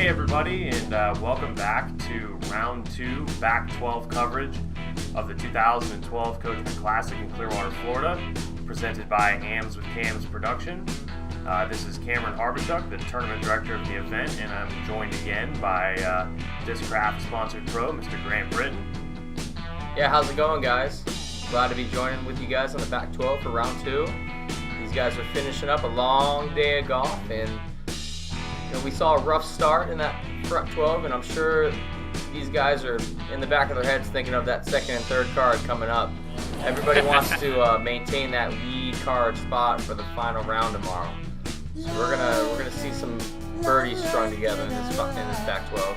Hey everybody, and welcome back to round 2 Pac-12 coverage of the 2012 Coachman Classic in Clearwater, Florida, presented by Hams with Cams Production. This is Cameron Harbachuk, the tournament director of the event, and I'm joined again by Discraft sponsored pro, Mr. Grant Britton. Yeah, how's it going, guys? Glad to be joining with you guys on the Pac-12 for round 2. These guys are finishing up a long day of golf, and we saw a rough start in that front 12, and I'm sure these guys are in the back of their heads thinking of that second and third card coming up. Everybody wants to maintain that lead card spot for the final round tomorrow. So we're gonna see some birdies strung together in this Pac-12.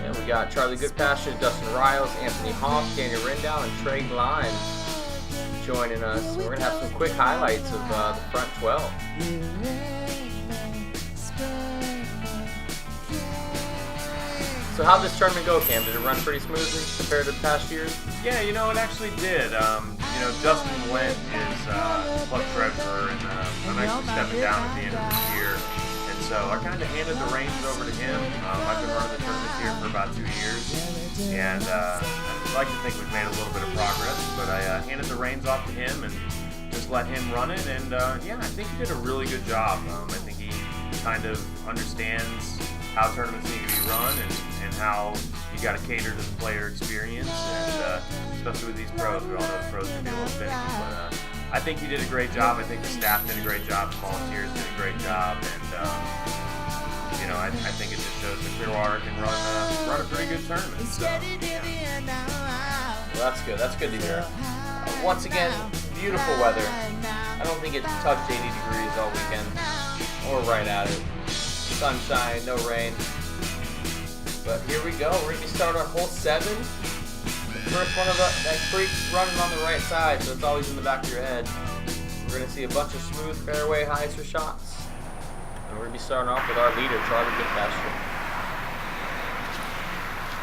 And we got Charlie Goodpasture, Dustin Riles, Anthony Hoff, Daniel Rindow, and Trey Glime joining us. So we're gonna have some quick highlights of the front 12. So how'd this tournament go, Cam? Did it run pretty smoothly compared to past years? Yeah, it actually did. Justin Went is club treasurer, and I'm actually stepping down at the end of the year. And so I kind of handed the reins over to him. I've been running the tournament here for about 2 years, and I'd like to think we've made a little bit of progress, but I handed the reins off to him and just let him run it, and I think he did a really good job. I think he kind of understands how tournaments need to be run and how you got to cater to the player experience, and especially with these pros, we all know the pros can be a little finicky, but I think he did a great job. I think the staff did a great job, the volunteers did a great job, and I think it just shows that Clearwater can run a pretty good tournament. So, yeah. Well, that's good. That's good to hear. Once again, beautiful weather. I don't think it touched 80 degrees all weekend, or right at it. Sunshine, no rain. But here we go. We're going to start on hole 7. The first one of that creek's running on the right side, so it's always in the back of your head. We're going to see a bunch of smooth fairway highs for shots. And we're going to be starting off with our leader, Charlie Goodpasture.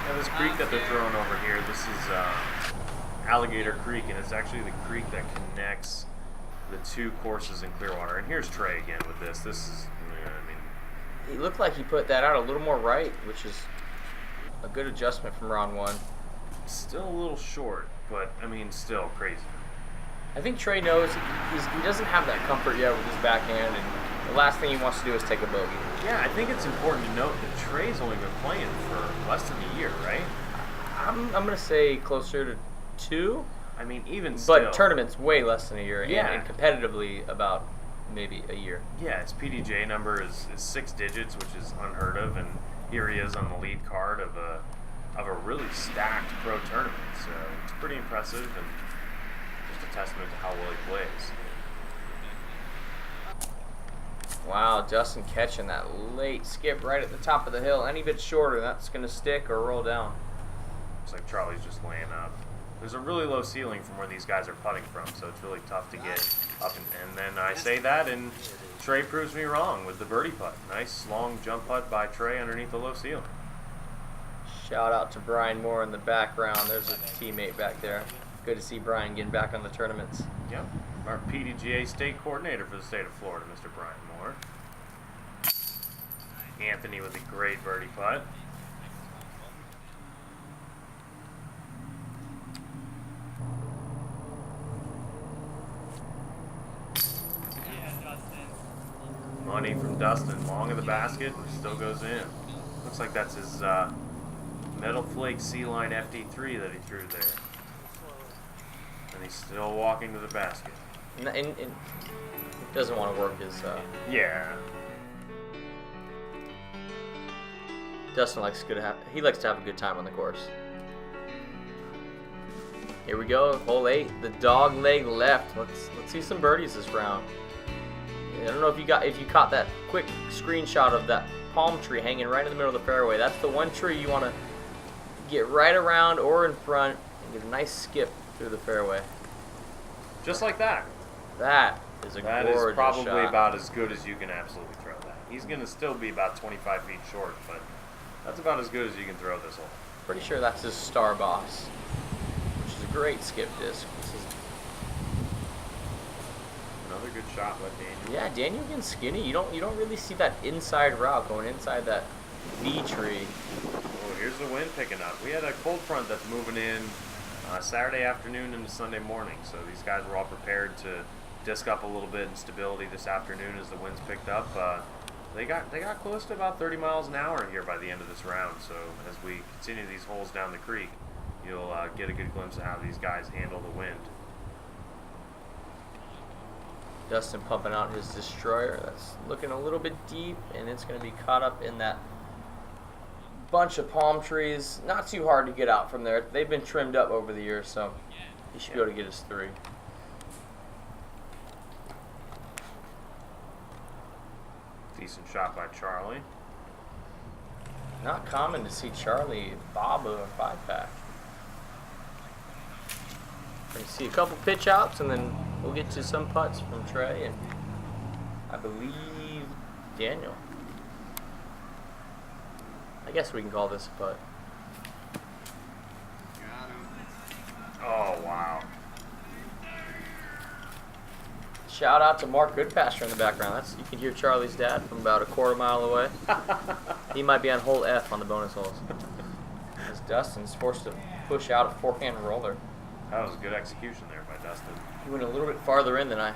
Now this creek that they're throwing over here, this is Alligator Creek, and it's actually the creek that connects the 2 courses in Clearwater. And here's Trey again with this. This is, He looked like he put that out a little more right, which is a good adjustment from round 1. Still a little short, but still crazy. I think Trey knows he doesn't have that comfort yet with his backhand, and the last thing he wants to do is take a bogey. Yeah, I think it's important to note that Trey's only been playing for less than a year, right? I'm going to say closer to 2. Even still. But tournaments way less than a year, yeah. and competitively about maybe a year. Yeah, his PDJ number is 6 digits, which is unheard of, and here he is on the lead card of a really stacked pro tournament. So it's pretty impressive, and just a testament to how well he plays. Wow, Justin catching that late skip right at the top of the hill. Any bit shorter, that's going to stick or roll down. Looks like Charlie's just laying up. There's a really low ceiling from where these guys are putting from, so it's really tough to get up. And then I say that, and Trey proves me wrong with the birdie putt. Nice long jump putt by Trey underneath the low ceiling. Shout out to Brian Moore in the background. There's a teammate back there. Good to see Brian getting back on the tournaments. Yep, our PDGA state coordinator for the state of Florida, Mr. Brian Moore. Anthony with a great birdie putt. Money from Dustin, long of the basket, and still goes in. Looks like that's his Metal Flake C-Line FD3 that he threw there. And he's still walking to the basket. And doesn't want to work his... Yeah. Dustin likes to have a good time on the course. Here we go, hole 8, the dog leg left. Let's see some birdies this round. I don't know if you caught that quick screenshot of that palm tree hanging right in the middle of the fairway. That's the one tree you want to get right around or in front and get a nice skip through the fairway. Just like that. That is a gorgeous shot. That is probably about as good as you can absolutely throw that. He's going to still be about 25 feet short, but that's about as good as you can throw this hole. Pretty sure that's his Star Boss, which is a great skip disc. Another Another good shot by Daniel. Yeah, Daniel getting skinny. You don't really see that inside route going inside that V tree. Oh, here's the wind picking up. We had a cold front that's moving in Saturday afternoon into Sunday morning, so these guys were all prepared to disc up a little bit in stability this afternoon as the winds picked up. They got close to about 30 miles an hour here by the end of this round. So as we continue these holes down the creek, you'll get a good glimpse of how these guys handle the wind. Dustin pumping out his destroyer. That's looking a little bit deep, and it's going to be caught up in that bunch of palm trees. Not too hard to get out from there. They've been trimmed up over the years, so he should be able to get his 3. Decent shot by Charlie. Not common to see Charlie bob a 5-pack. We're going to see a couple pitch outs, and then we'll get to some putts from Trey and I believe Daniel. I guess we can call this a putt. Oh, wow. Shout out to Mark Goodpasture in the background. You can hear Charlie's dad from about a quarter mile away. He might be on hole F on the bonus holes. As Dustin's forced to push out a forehand roller. That was a good execution there by Dustin. He went a little bit farther in than I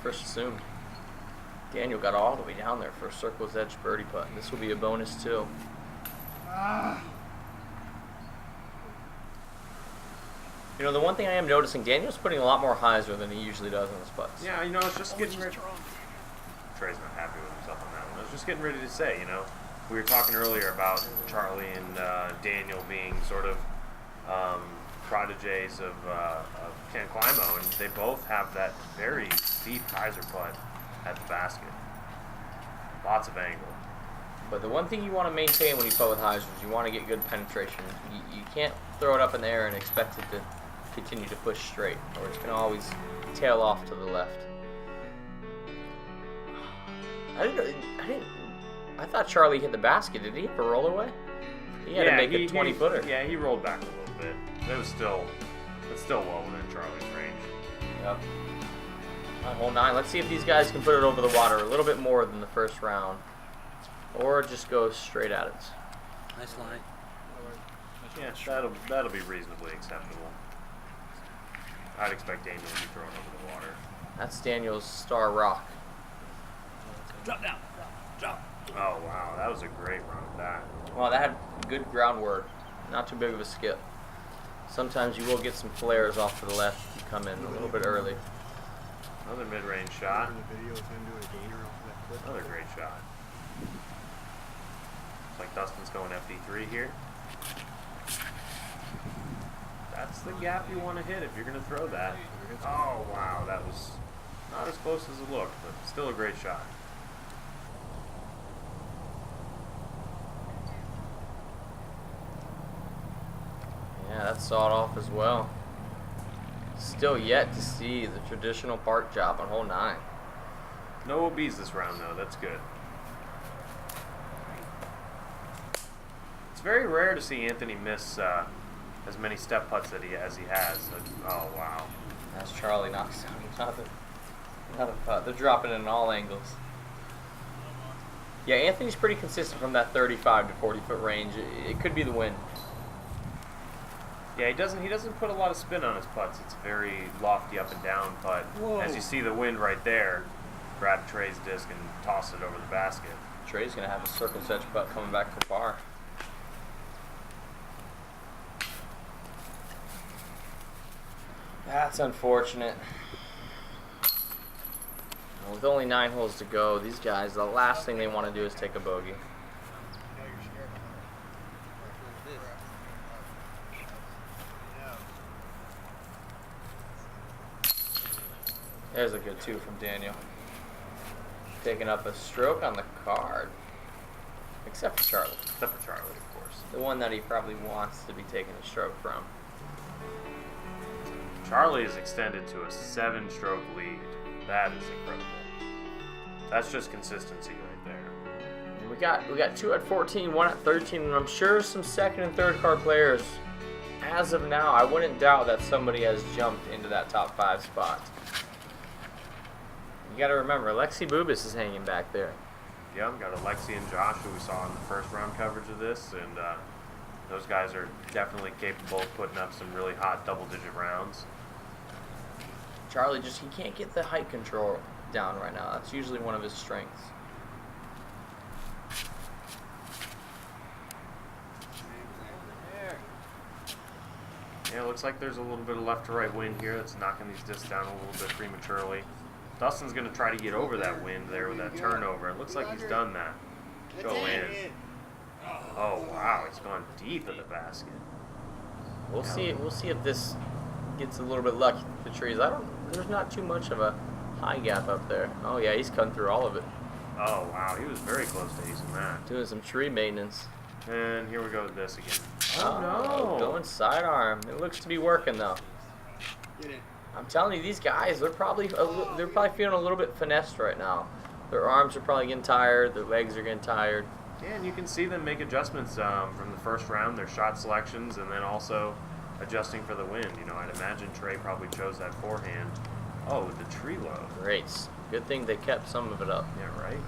first assumed. Daniel got all the way down there for a circle's edge birdie putt. This will be a bonus too. You know, the one thing I am noticing, Daniel's putting a lot more hyzer than he usually does on his putts. Yeah, you know, I was just getting ready. Trey's not happy with himself on that one. I was just getting ready to say, you know, we were talking earlier about Charlie and Daniel being sort of prodigies of Ken Climo, and they both have that very deep hyzer putt at the basket. Lots of angle. But the one thing you want to maintain when you putt with hyzers, you want to get good penetration. You can't throw it up in the air and expect it to continue to push straight, or it's going to always tail off to the left. I thought Charlie hit the basket. Did he hit the roll away? He had to make a 20-footer. Yeah, he rolled back a little bit. It's still well within Charlie's range. Yep. On hole 9. Let's see if these guys can put it over the water a little bit more than the first round, or just go straight at it. Nice line. Yeah, that'll be reasonably acceptable. I'd expect Daniel to be thrown over the water. That's Daniel's star rock. Drop down. Drop. Oh, wow. That was a great run of that. Well, that had good groundwork. Not too big of a skip. Sometimes you will get some flares off to the left if you come in a little bit early. Another mid-range shot. Another great shot. Looks like Dustin's going FD3 here. That's the gap you want to hit if you're going to throw that. Oh, wow. That was not as close as it looked, but still a great shot. Yeah, that's sawed off as well. Still yet to see the traditional park job on hole 9. No OBs this round, though. That's good. It's very rare to see Anthony miss as many step putts as he has. Oh, wow. That's Charlie knocks out another putt. They're dropping it in all angles. Yeah, Anthony's pretty consistent from that 35 to 40-foot range. It could be the wind. Yeah, he doesn't put a lot of spin on his putts. It's very lofty up and down putt. Whoa. As you see the wind right there, grab Trey's disc and toss it over the basket. Trey's going to have a circle's edge putt coming back for par. That's unfortunate. With only 9 holes to go, these guys, the last thing they want to do is take a bogey. There's a good 2 from Daniel. Taking up a stroke on the card. Except for Charlie. Except for Charlie, of course. The one that he probably wants to be taking a stroke from. Charlie is extended to a 7-stroke lead. That is incredible. That's just consistency right there. And we got 2 at 14, 1 at 13, and I'm sure some second and third card players. As of now, I wouldn't doubt that somebody has jumped into that top 5 spot. You got to remember, Alexi Bubis is hanging back there. Yep, got Alexi and Josh, who we saw in the first round coverage of this, and those guys are definitely capable of putting up some really hot double-digit rounds. Charlie he can't get the height control down right now. That's usually one of his strengths. Yeah, it looks like there's a little bit of left to right wind here that's knocking these discs down a little bit prematurely. Dustin's going to try to get over that wind there with that turnover. It looks like he's done that. Go in. Oh, wow, it's gone deep in the basket. We'll see if this gets a little bit lucky with the trees. There's not too much of a high gap up there. Oh yeah, he's cutting through all of it. Oh wow, he was very close to acing that. Doing some tree maintenance. And here we go with this again. Oh no! Going sidearm. It looks to be working though. I'm telling you, these guys, they're probably feeling a little bit finessed right now. Their arms are probably getting tired. Their legs are getting tired. Yeah, and you can see them make adjustments from the first round, their shot selections, and then also adjusting for the wind. You know, I'd imagine Trey probably chose that forehand. Oh, with the tree load. Great. Good thing they kept some of it up. Yeah, right.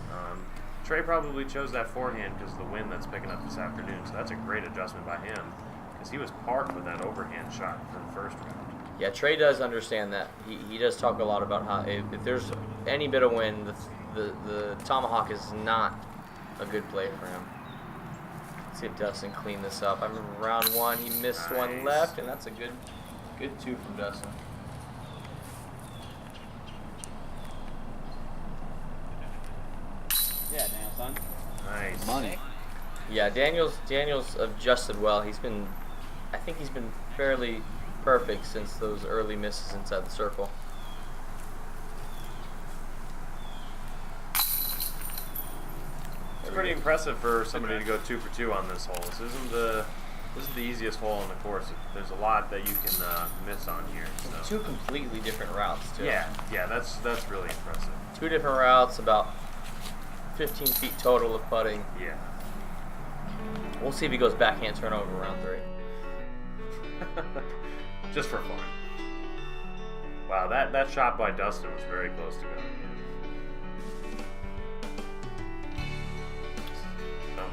Trey probably chose that forehand because of the wind that's picking up this afternoon. So that's a great adjustment by him because he was parked with that overhand shot for the first round. Yeah, Trey does understand that. He does talk a lot about how if there's any bit of wind, the tomahawk is not a good play for him. Let's see if Dustin cleaned this up. I remember round one, he missed one left, and that's a good two from Dustin. Yeah, damn son. Nice. Money. Yeah, Daniel's adjusted well. I think he's been fairly perfect since those early misses inside the circle. It's pretty impressive for somebody to go 2 for 2 on this hole. This isn't the easiest hole on the course. There's a lot that you can miss on here. So. Two completely different routes too. Yeah, that's really impressive. Two different routes, about 15 feet total of putting. Yeah. We'll see if he goes backhand turnover round 3. Just for fun. Wow, that shot by Dustin was very close to going in.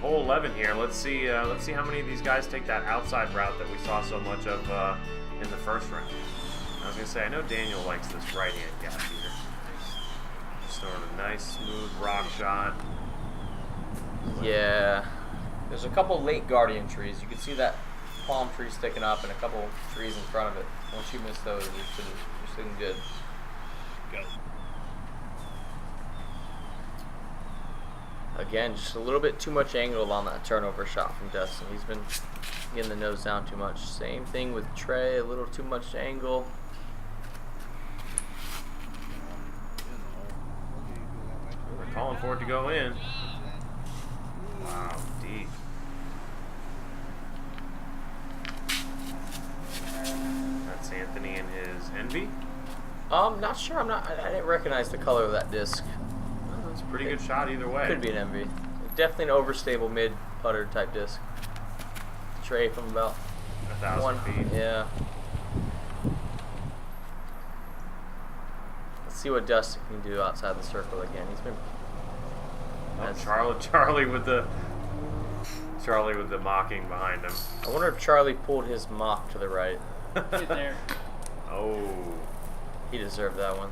Hole 11 here. Let's see how many of these guys take that outside route that we saw so much of in the first round. I was gonna say I know Daniel likes this right hand gap here. Just throwing a nice smooth rock shot. Yeah. There's a couple late guardian trees. You can see that palm tree sticking up and a couple trees in front of it. Once you miss those, you're sitting good. Go. Again, just a little bit too much angle on that turnover shot from Dustin. He's been getting the nose down too much. Same thing with Trey, a little too much angle. We're calling for it to go in. Wow, deep. That's Anthony and his Envy. Not sure. I didn't recognize the color of that disc. It's a pretty good shot either way. Could be an Envy. Definitely an overstable mid putter type disc. Trey from about 1,000 feet. Yeah. Let's see what Dustin can do outside the circle again. He's been. Oh, Charlie with the mocking behind him. I wonder if Charlie pulled his mock to the right. Get there. Oh. He deserved that one.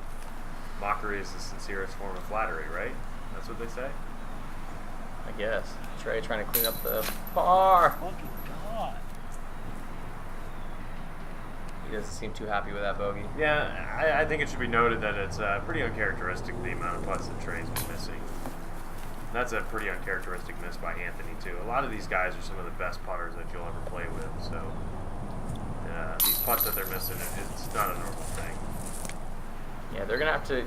Mockery is the sincerest form of flattery, right? That's what they say? I guess. Trey trying to clean up the par. Fucking God. He doesn't seem too happy with that bogey. Yeah, I think it should be noted that it's pretty uncharacteristic the amount of putts that Trey's been missing. That's a pretty uncharacteristic miss by Anthony, too. A lot of these guys are some of the best putters that you'll ever play with, so these putts that they're missing, it's not a normal thing. Yeah, they're going to have to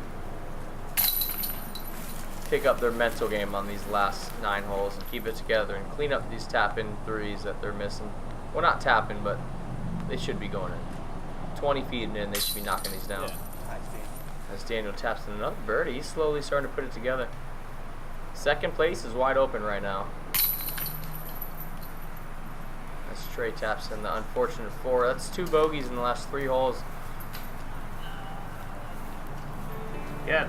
pick up their mental game on these last 9 holes and keep it together and clean up these tap-in threes that they're missing. Well, not tap-in, but they should be going in. 20 feet in, they should be knocking these down. Yeah. As Daniel taps in another birdie, he's slowly starting to put it together. Second place is wide open right now. As Trey taps in the unfortunate 4. That's 2 bogeys in the last 3 holes. Yeah,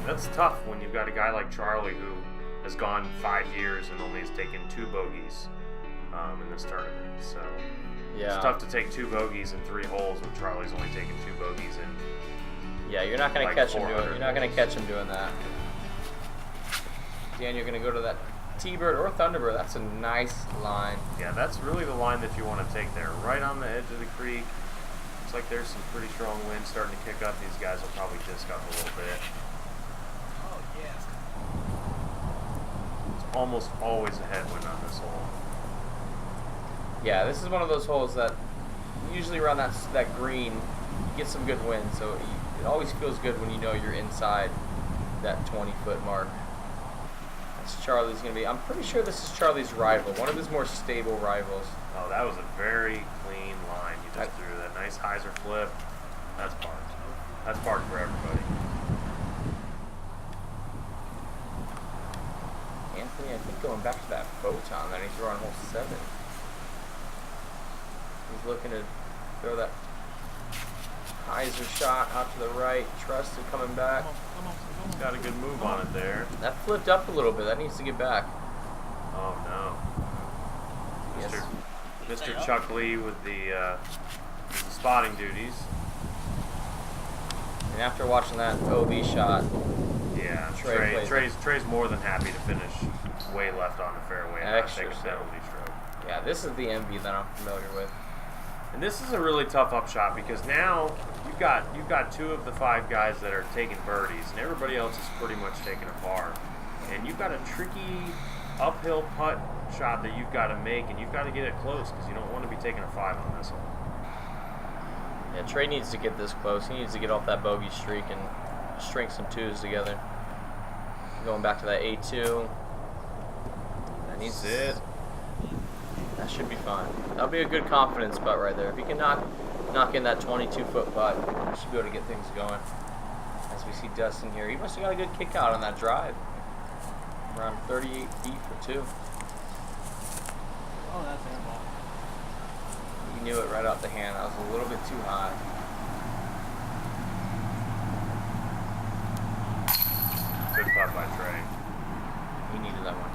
that's tough when you've got a guy like Charlie who has gone 5 years and only has taken 2 bogeys in this tournament. So Yeah. it's tough to take 2 bogeys in 3 holes when Charlie's only taken 2 bogeys in. Yeah, you're not gonna Like catch him 400 doing. You're not gonna catch him doing that. Dan, you're gonna go to that T-bird or Thunderbird. That's a nice line. Yeah, that's really the line that you want to take there, right on the edge of the creek. Looks like there's some pretty strong wind starting to kick up. These guys will probably disc up a little bit. Oh, yes. It's almost always a headwind on this hole. Yeah, this is one of those holes that usually around that green, you get some good wind. So it always feels good when you know you're inside that 20-foot mark. That's Charlie's going to be. I'm pretty sure this is Charlie's rival, one of his more stable rivals. Oh, that was a very clean line you just threw. That nice hyzer flip. That's parked. That's parked for everybody. Anthony, I think going back to that photon that he threw on hole 7. He's looking to throw that hyzer shot out to the right. Trusted coming back. He's got a good move on it there. That flipped up a little bit. That needs to get back. Oh no. Yes. Mr. Chuck Lee with the spotting duties. And after watching that OB shot, Yeah, Trey plays Trey's more than happy to finish way left on the fairway and not take a penalty stroke. yeah, this is the envy that I'm familiar with. And this is a really tough upshot because now you've got 2 of the 5 guys that are taking birdies, and everybody else is pretty much taking a par. And you've got a tricky uphill putt shot that you've got to make, and you've got to get it close because you don't want to be taking a 5 on this hole. Yeah, Trey needs to get this close. He needs to get off that bogey streak and string some 2s together. Going back to that A2. That needs Sit. That should be fine. That'll be a good confidence putt right there. If he can knock in that 22-foot putt, he should be able to get things going. As we see Dustin here, he must have got a good kick out on that drive. Around 38 feet for 2. Oh, that's airball. He knew it right out the hand. That was a little bit too high. Good putt by Trey. He needed that one.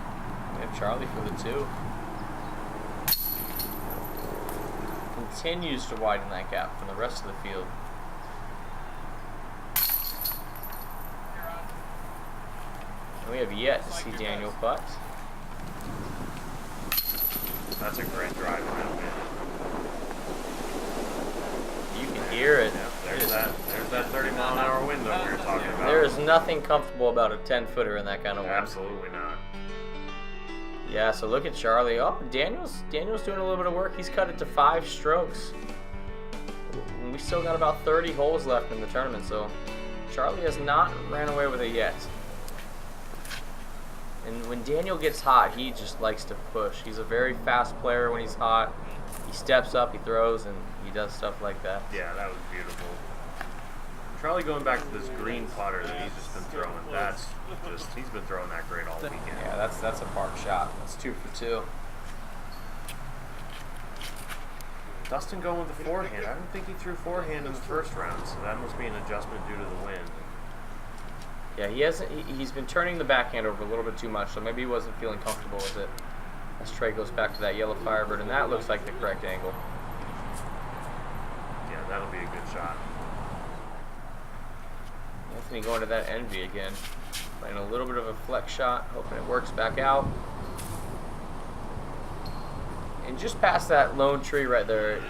We have Charlie for the 2. Continues to widen that gap from the rest of the field. And we have yet to see Daniel putt. That's a great drive around it. You can hear it. Yep, there's that 30-mile-an-hour window we were talking about. There is nothing comfortable about a 10-footer in that kind of wind. Absolutely not. Yeah, so look at Charlie. Oh, Daniel's doing a little bit of work. He's cut it to 5 strokes. We still got about 30 holes left in the tournament, so Charlie has not ran away with it yet. And when Daniel gets hot, he just likes to push. He's a very fast player when he's hot. He steps up, he throws, and he does stuff like that. Yeah, that was beautiful. Charlie going back to this green putter that he's just been throwing. He's been throwing that great all weekend. Yeah, that's a park shot. That's 2 for 2. Dustin going with the forehand. I don't think he threw forehand in the first round, so that must be an adjustment due to the wind. Yeah, he's been turning the backhand over a little bit too much, so maybe he wasn't feeling comfortable with it. As Trey goes back to that yellow Firebird, and that looks like the correct angle. Yeah, that'll be a good shot. Anthony going to that envy again. Playing a little bit of a flex shot, hoping it works back out. And just past that lone tree right there,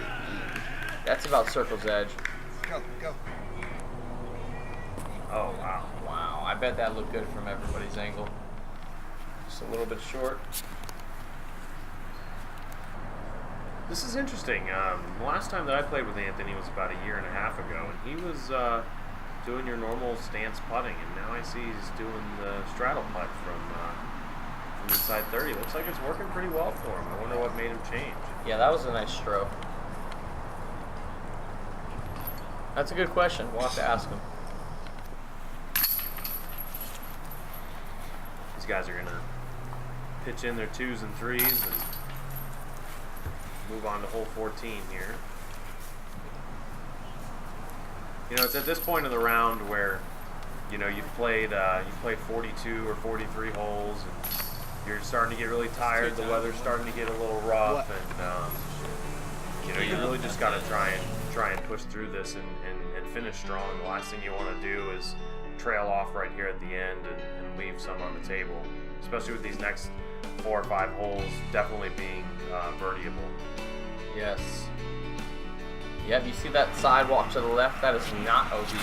that's about circle's edge. Go. Oh, wow. Wow, I bet that looked good from everybody's angle. Just a little bit short. This is interesting. The last time that I played with Anthony was about 1.5 years ago, and he was doing your normal stance putting, and now I see he's doing the straddle putt from inside 30. Looks like it's working pretty well for him. I wonder what made him change. Yeah, that was a nice stroke. That's a good question. We'll have to ask him. These guys are going to pitch in their 2s and 3s and move on to hole 14 here. You know, it's at this point of the round where you know, you've played 42 or 43 holes, and you're starting to get really tired. The weather's starting to get a little rough, and you know, you really just got to try and push through this and finish strong. The last thing you want to do is trail off right here at the end and leave some on the table, especially with these next 4 or 5 holes definitely being birdieable. Yes. Yep, you see that sidewalk to the left? That is not OB,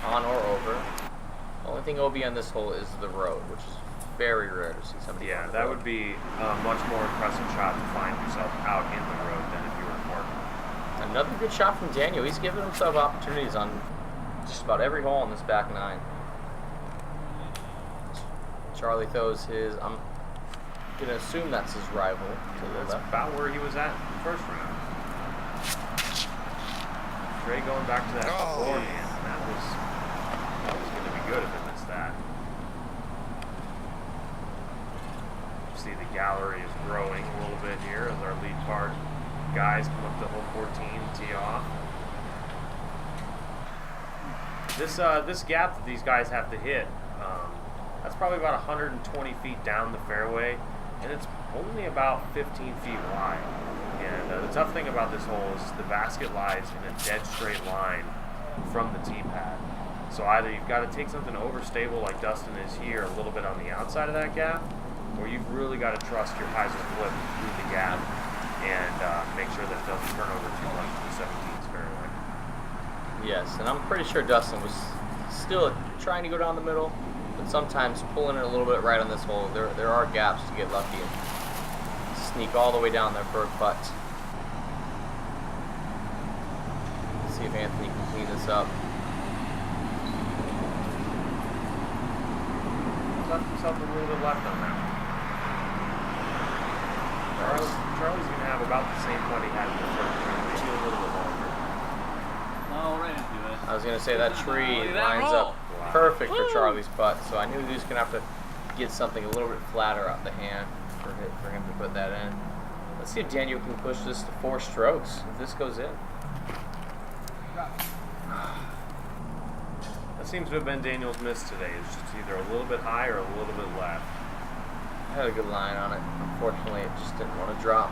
on or over. The only thing OB on this hole is the road, which is very rare to see somebody. Yeah, that would be a much more impressive shot to find yourself out in the road than if you were parked. Another good shot from Daniel. He's given himself opportunities on just about every hole in this back 9. Charlie throws his, I'm going to assume that's his rival to the That's left. about where he was at in the first round. Trey going back to that forehand, and that was going to be good if it missed that. You see the gallery is growing a little bit here as our lead card guys come up to hole 14 and tee off. This gap that these guys have to hit, that's probably about 120 feet down the fairway, and it's only about 15 feet wide. And the tough thing about this hole is the basket lies in a dead straight line from the tee pad. So either you've got to take something overstable like Dustin is here, a little bit on the outside of that gap, or you've really got to trust your hyzer flip through the gap and make sure that it doesn't turn over too much to the 17's fairway. Yes, and I'm pretty sure Dustin was still trying to go down the middle, but sometimes pulling it a little bit right on this hole. There are gaps to get lucky and sneak all the way down there for a putt. Let's see if Anthony can clean this up. Left himself a little bit left on that one. Charlie's going to have about the same putt he had in the first round, maybe a little bit longer. No, right into it. I was going to say that tree Look at that lines roll. up perfect for Charlie's putt, so I knew he was going to have to get something a little bit flatter out the hand for him to put that in. Let's see if Daniel can push this to 4 strokes if this goes in. That seems to have been Daniel's miss today. It's just either a little bit high or a little bit left. I had a good line on it. Unfortunately, it just didn't want to drop.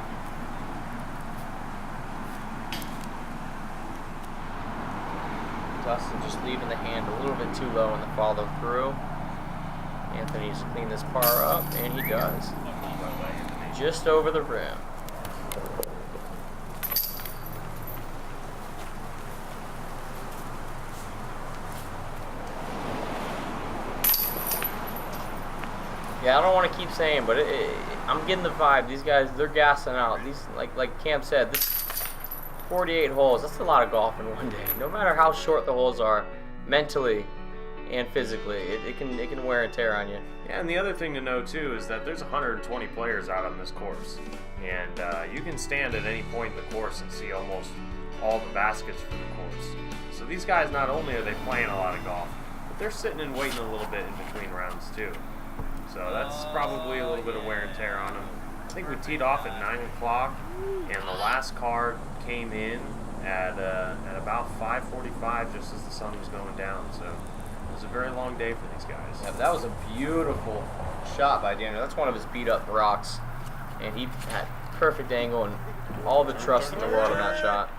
Dustin just leaving the hand a little bit too low in the follow through. Anthony needs to clean this par up, and he does. Just over the rim. Yeah, I don't want to keep saying, but I'm getting the vibe. These guys, they're gassing out. These, like Cam said, this 48 holes. That's a lot of golf in one day. No matter how short the holes are, mentally and physically, it can wear and tear on you. Yeah, and the other thing to know too is that there's 120 players out on this course, and you can stand at any point in the course and see almost all the baskets for the course. So these guys, not only are they playing a lot of golf, but they're sitting and waiting a little bit in between rounds too. So that's probably a little bit of wear and tear on them. I think we teed off at 9 o'clock, and the last card came in at about 5:45, just as the sun was going down. So it was a very long day for these guys. Yeah, but that was a beautiful shot by Daniel. That's one of his beat up rocks, and he had perfect angle and all the trust in the world in that shot.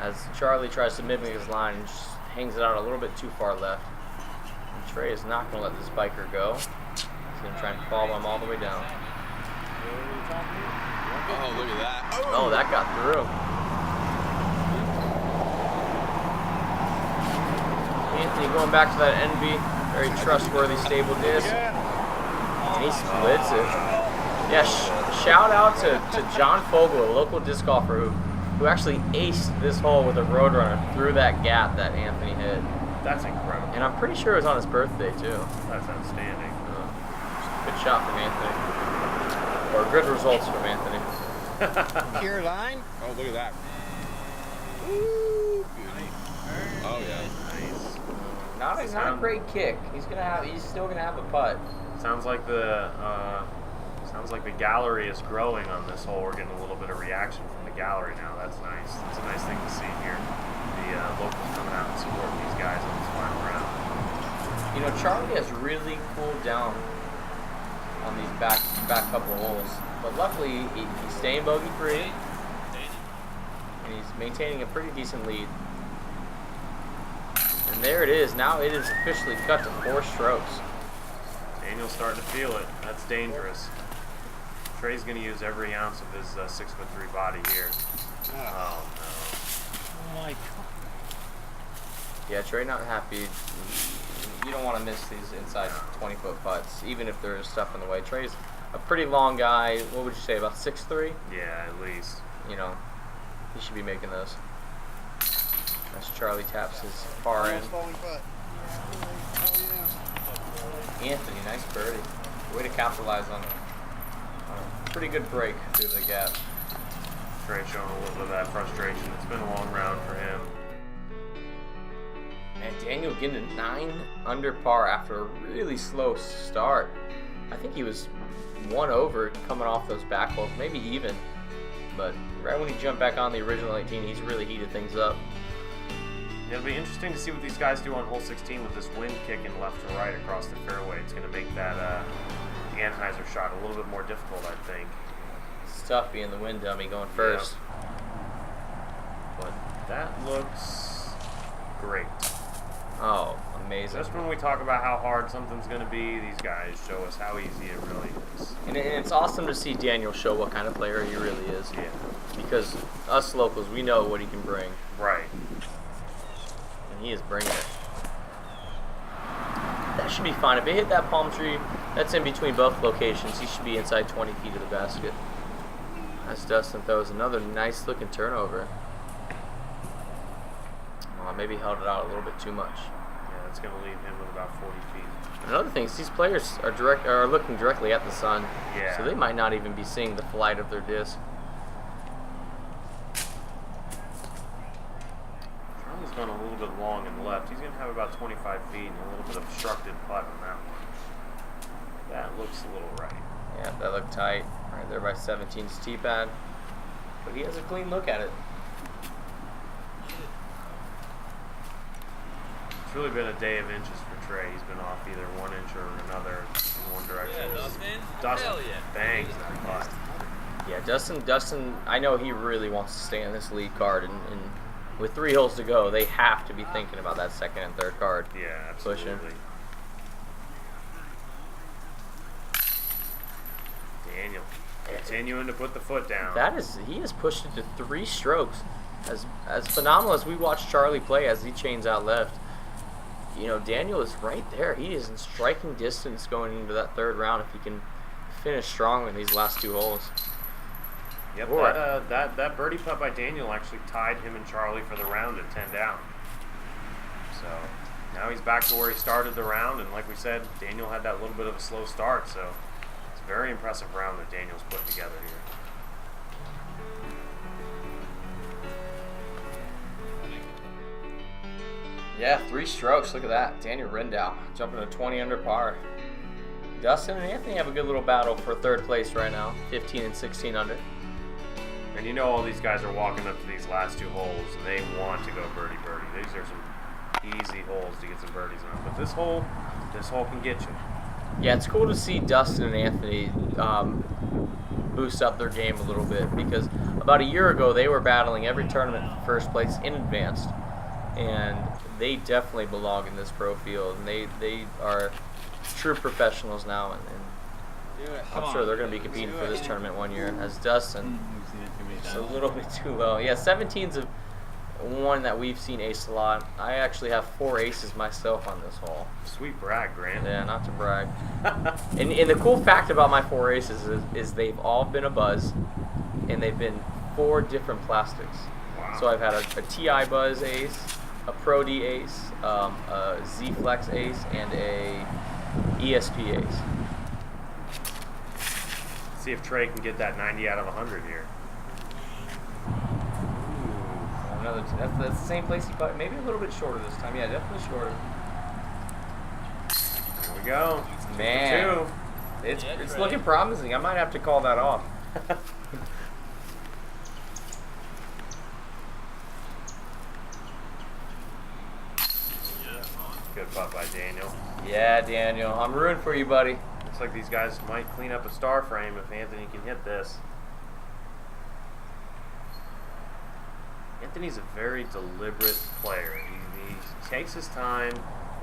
As Charlie tries to mimic his line and just hangs it out a little bit too far left. And Trey is not going to let this biker go. He's going to try and follow him all the way down. Oh, look at that. Oh, that got through. Anthony going back to that Envy, very trustworthy, stable disc. And he splits it. Yeah, shout out to John Fogel, a local disc golfer who actually aced this hole with a Roadrunner through that gap that Anthony hit. That's incredible. And I'm pretty sure it was on his birthday, too. That's outstanding. Good shot from Anthony. Or good results from Anthony. Pure line. Oh, look at that. Ooh, oh yeah. Nice. Not a great kick. He's still gonna have a putt. Sounds like the gallery is growing on this hole. We're getting a little bit of reaction from the gallery now. That's nice. It's a nice thing to see here. The locals coming out and supporting these guys on this final round. You know, Charlie has really cooled down on these back couple holes, but luckily he's staying bogey free, and he's maintaining a pretty decent lead. And there it is. Now it is officially cut to 4 strokes. Daniel's starting to feel it. That's dangerous. Trey's going to use every ounce of his 6'3" body here. Oh Oh my god. Yeah, Trey not happy. You don't want to miss these inside 20-foot putts, even if there's stuff in the way. Trey's a pretty long guy. What would you say, about 6'3"? Yeah, at least. You know, he should be making those. As Charlie taps his far end. Anthony, nice birdie. Way to capitalize on a pretty good break through the gap. Trey showing a little bit of that frustration. It's been a long round for him. And Daniel getting a 9 under par after a really slow start. I think he was 1 over coming off those back holes, maybe even. But right when he jumped back on the original 18, he's really heated things up. Yeah, it'll be interesting to see what these guys do on hole 16 with this wind kicking left to right across the fairway. It's going to make that Anheuser shot a little bit more difficult, I think. It's tough being the wind dummy going first. But that looks great. Oh, amazing. Just when we talk about how hard something's going to be, these guys show us how easy it really is. And it's awesome to see Daniel show what kind of player he really is. Yeah. Because us locals, we know what he can bring. Right. And he is bringing it. That should be fine. If they hit that palm tree, that's in between both locations. He should be inside 20 feet of the basket. As Dustin throws another nice looking turnover. Maybe held it out a little bit too much. Yeah, that's going to leave him with about 40 feet. Another thing is these players are looking directly at the sun. Yeah. So they might not even be seeing the flight of their disc. Charlie's gone a little bit long and left. He's going to have about 25 feet and a little bit obstructed putt on that one. That looks a little right. Yeah, that looked tight. Right there by 17's tee pad. But he has a clean look at it. It's really been a day of inches for Trey. He's been off either 1 inch or another in one direction. Yeah, Dustin Hell yeah. bangs that putt. Yeah, Dustin, I know he really wants to stay in this lead card, and with 3 holes to go, they have to be thinking about that second and third card. Yeah, absolutely. Pushing. Daniel continuing to put the foot down. He has pushed it to 3 strokes. As phenomenal as we watched Charlie play as he chains out left, you know, Daniel is right there. He is in striking distance going into that 3rd round if he can finish strong in these last 2 holes. Yep, that birdie putt by Daniel actually tied him and Charlie for the round at 10 down. So now he's back to where he started the round, and like we said, Daniel had that little bit of a slow start, so it's a very impressive round that Daniel's putting together here. Yeah, 3 strokes. Look at that. Daniel Rendow jumping to 20 under par. Dustin and Anthony have a good little battle for 3rd place right now, 15 and 16 under. And you know all these guys are walking up to these last 2 holes, and they want to go birdie. These are some easy holes to get some birdies on. But this hole can get you. Yeah, it's cool to see Dustin and Anthony boost up their game a little bit, because about a year ago they were battling every tournament for 1st place in advanced, and they definitely belong in this pro field, and they are true professionals now, and I'm sure they're going to be competing for this tournament one year. As Dustin, it's a little bit too low. Yeah, 17's one that we've seen ace a lot. I actually have 4 aces myself on this hole. Sweet brag, Grant. Yeah, not to brag. and the cool fact about my 4 aces is they've all been a buzz, and they've been 4 different plastics. Wow. So I've had a TI Buzz ace, a Pro D ace, a Z Flex ace, and a ESP ace. See if Trey can get that 90 out of 100 here. Another that's the same place he put. Maybe a little bit shorter this time. Yeah, definitely shorter. Here we go. Man, it's looking promising. I might have to call that off. Good putt by Daniel. Yeah, Daniel. I'm rooting for you, buddy. Looks like these guys might clean up a star frame if Anthony can hit this. Anthony's a very deliberate player. He takes his time.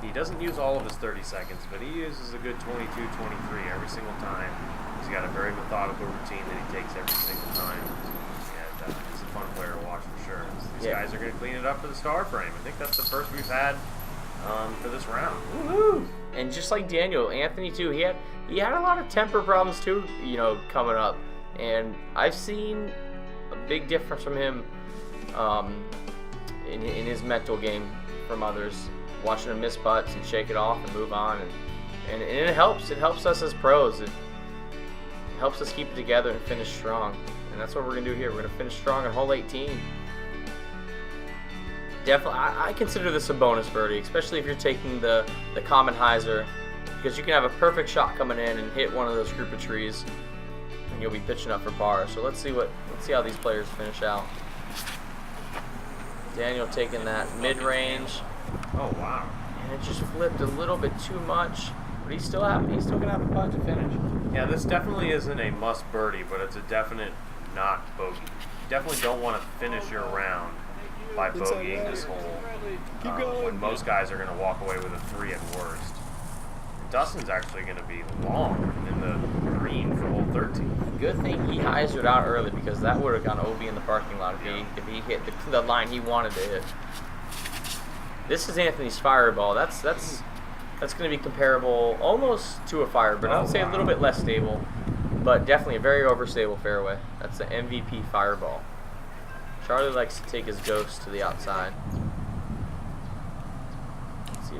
He doesn't use all of his 30 seconds, but he uses a good 22, 23 every single time. He's got a very methodical routine that he takes every single time. And he's a fun player to watch for sure. These guys are going to clean it up for the star frame. I think that's the first we've had for this round. Woohoo! And just like Daniel, Anthony too, he had a lot of temper problems too, coming up. And I've seen a big difference from him in his mental game from others. Watching him miss putts and shake it off and move on, and it helps. It helps us as pros. It helps us keep it together and finish strong. And that's what we're gonna do here. We're gonna finish strong on hole 18. Definitely, I consider this a bonus birdie, especially if you're taking the common hyzer, because you can have a perfect shot coming in and hit one of those group of trees, and you'll be pitching up for par. So let's see how these players finish out. Daniel taking that mid-range. Oh wow! And it just flipped a little bit too much, but he's still gonna have a putt to finish. Yeah, this definitely isn't a must birdie, but it's a definite not bogey. You definitely don't want to finish your round by bogeying this hole when most guys are going to walk away with a 3 at worst. Dustin's actually going to be long in the green for hole 13. Good thing he hyzered out early, because that would have gone OB in the parking lot if he hit the line he wanted to hit. This is Anthony's fireball. That's going to be comparable almost to a Firebird. I would say a little bit less stable, but definitely a very overstable fairway. That's the MVP fireball. Charlie likes to take his ghost to the outside. Let's see.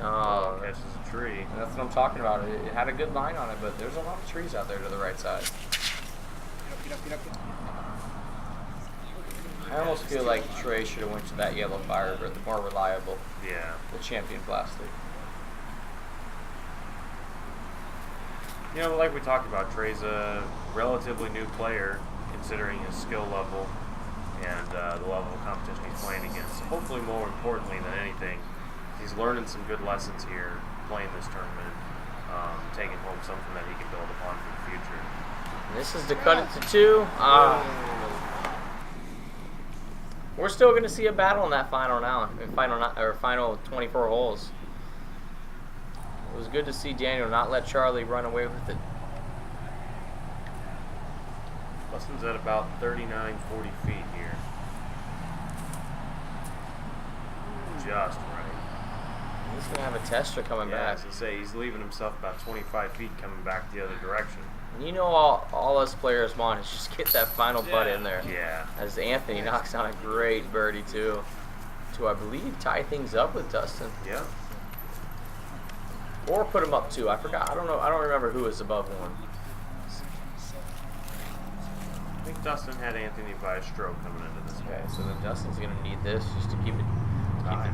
Oh, Catches a tree. that's what I'm talking about. It had a good line on it, but there's a lot of trees out there to the right side. I almost feel like Trey should have went to that yellow Firebird, the more reliable, Yeah. the champion plastic. Like we talked about, Trey's a relatively new player considering his skill level and the level of competition he's playing against. So hopefully, more importantly than anything, he's learning some good lessons here playing this tournament, taking home something that he can build upon for the future. And this is to cut it to 2. We're still going to see a battle in that final 24 holes. It was good to see Daniel not let Charlie run away with it. Dustin's at about 39, 40 feet here. Just right. He's going to have a tester coming back. As I say, he's leaving himself about 25 feet coming back the other direction. And all us players want is just get that final putt in there. Yeah. As Anthony knocks down a great birdie too, to I believe tie things up with Dustin, Yeah. or put him up 2. I forgot. I don't remember who was above 1. I think Dustin had Anthony by a stroke coming into this. Okay, so then Dustin's gonna need this just to keep it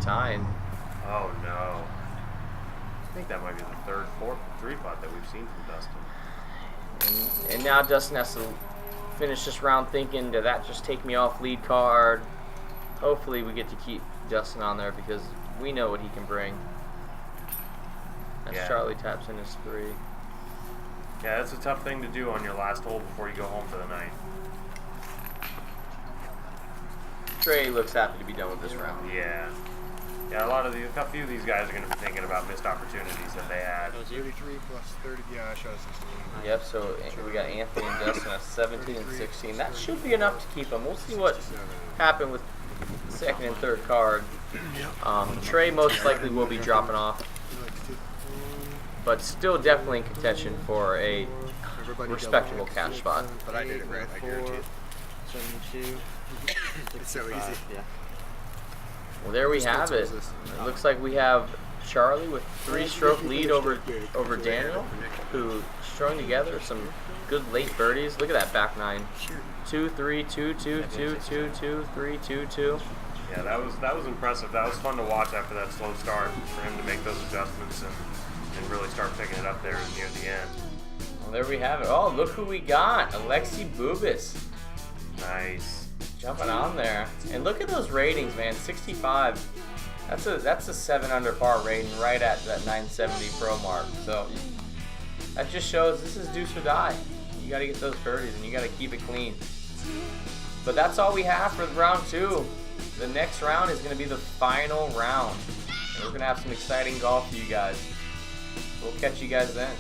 tying. Oh no. I think that might be the third, fourth, 3-putt that we've seen from Dustin. And now Dustin has to finish this round thinking, did that just take me off lead card? Hopefully we get to keep Dustin on there, because we know what he can bring. As Charlie taps in his 3. Yeah, that's a tough thing to do on your last hole before you go home for the night. Trey looks happy to be done with this round. Yeah. Yeah, a few of these guys are going to be thinking about missed opportunities that they had. 33 plus 30, yeah, I shot a 16. Yep, so we got Anthony and Dustin at 17 and 16. That should be enough to keep them. We'll see what happened with the second and third card. Trey most likely will be dropping off, but still definitely in contention for a respectable cash spot. But I did it right, I guarantee it. 72. It's so easy. Yeah. Well, there we have it. It looks like we have Charlie with 3-stroke lead over Daniel, who strung together some good late birdies. Look at that back 9. 2, 3, 2, 2, 2, 2, 2, 3, 2, 2. Yeah, that was impressive. That was fun to watch after that slow start for him to make those adjustments and really start picking it up there near the end. Well, there we have it. Oh, look who we got. Alexi Bubis. Nice. Jumping on there. And look at those ratings, man. 65. That's a 7 under par rating right at that 970 pro mark. So that just shows this is deuce or die. You got to get those birdies and you got to keep it clean. But that's all we have for round 2. The next round is going to be the final round. And we're going to have some exciting golf for you guys. We'll catch you guys then.